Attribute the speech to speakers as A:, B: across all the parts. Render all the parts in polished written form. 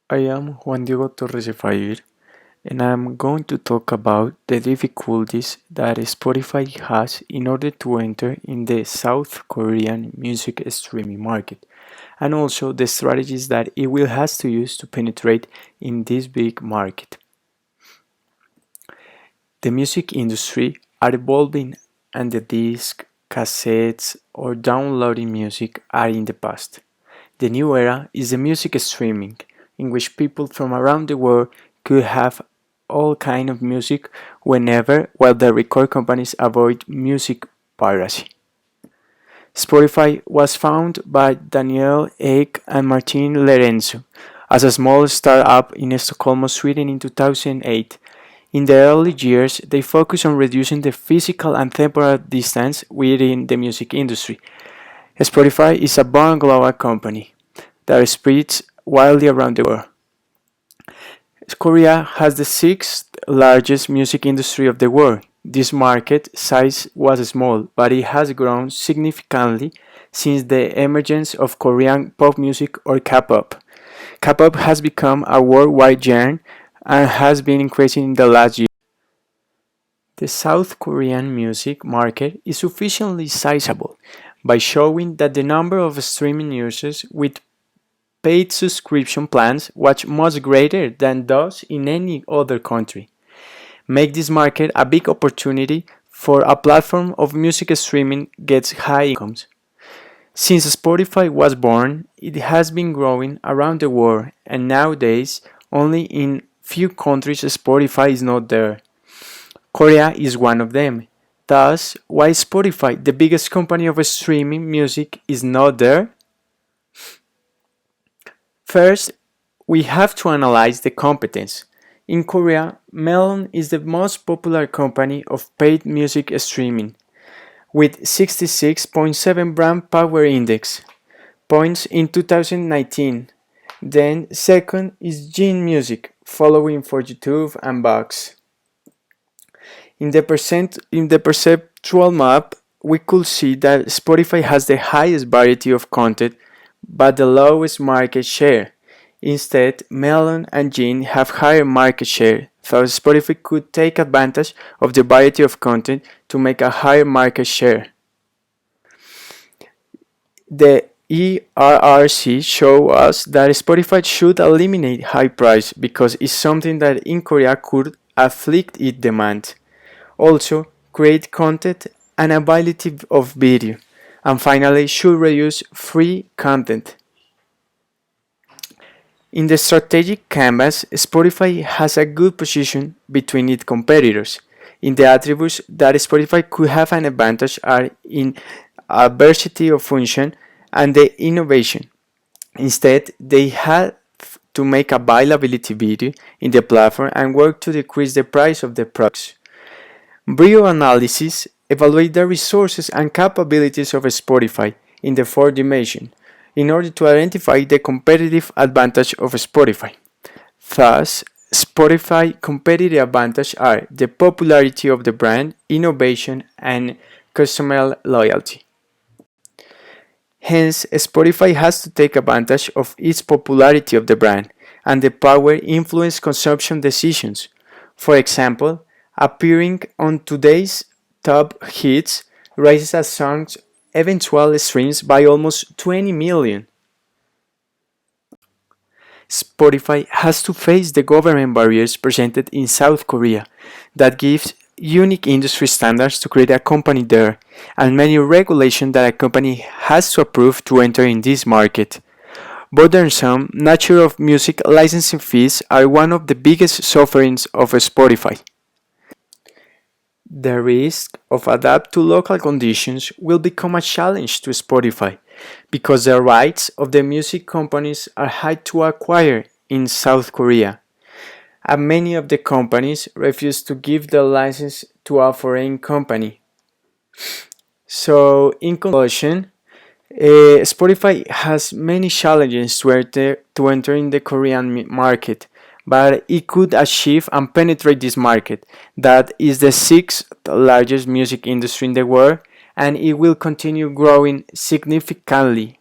A: I am Juan Torres, and I'm going to talk about the difficulties that Spotify has in order to enter in the South Korean music streaming market, and also the strategies that it will has to use to penetrate in this big market. The music industry are evolving and the disc, cassettes, or downloading music are in the past. The new era is the music streaming, in which people from around the world could have all kind of music whenever, while the record companies avoid music piracy. Spotify was founded by Daniel Ek and Martin Lorenzo as a small startup in Stockholm, Sweden in 2008. In the early years, they focused on reducing the physical and temporal distance within the music industry. Spotify is a born global company that spreads widely around the world. Korea has the sixth largest music industry of the world. This market size was small, but it has grown significantly since the emergence of Korean pop music or K-pop. K-pop has become a worldwide genre and has been increasing in the last year. The South Korean music market is sufficiently sizable by showing that the number of streaming users with paid subscription plans was much greater than those in any other country. Make this market a big opportunity for a platform of music streaming gets high incomes. Since Spotify was born, it has been growing around the world and nowadays only in few countries Spotify is not there. Korea is one of them. Thus, why Spotify, the biggest company of streaming music, is not there? First, we have to analyze the competence. In Korea, Melon is the most popular company of paid music streaming, with 66.7 brand power index points in 2019. Then second is Jin Music, following for YouTube and Box. In the perceptual map, we could see that Spotify has the highest variety of content but the lowest market share. Instead, Melon and Gene have higher market share, thus Spotify could take advantage of the variety of content to make a higher market share. The ERRC show us that Spotify should eliminate high price because it's something that in Korea could afflict its demand. Also, create content and availability of video. And finally, should reduce free content. In the strategic canvas, Spotify has a good position between its competitors. In the attributes that Spotify could have an advantage are in a variety of function and the innovation. Instead, they had to make a availability video in the platform and work to decrease the price of the products. Brio analysis evaluate the resources and capabilities of Spotify in the fourth dimension in order to identify the competitive advantage of Spotify. Thus, Spotify competitive advantage are the popularity of the brand, innovation, and customer loyalty. Hence, Spotify has to take advantage of its popularity of the brand and the power influence consumption decisions. For example, appearing on today's top hits raises a song's eventual streams by almost 20 million. Spotify has to face the government barriers presented in South Korea that gives unique industry standards to create a company there and many regulations that a company has to approve to enter in this market. Burdensome nature of music licensing fees are one of the biggest sufferings of Spotify. The risk of adapt to local conditions will become a challenge to Spotify because the rights of the music companies are hard to acquire in South Korea, and many of the companies refuse to give the license to a foreign company. So, in conclusion, Spotify has many challenges to enter in the Korean market, but it could achieve and penetrate this market that is the sixth largest music industry in the world and it will continue growing significantly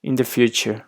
A: in the future.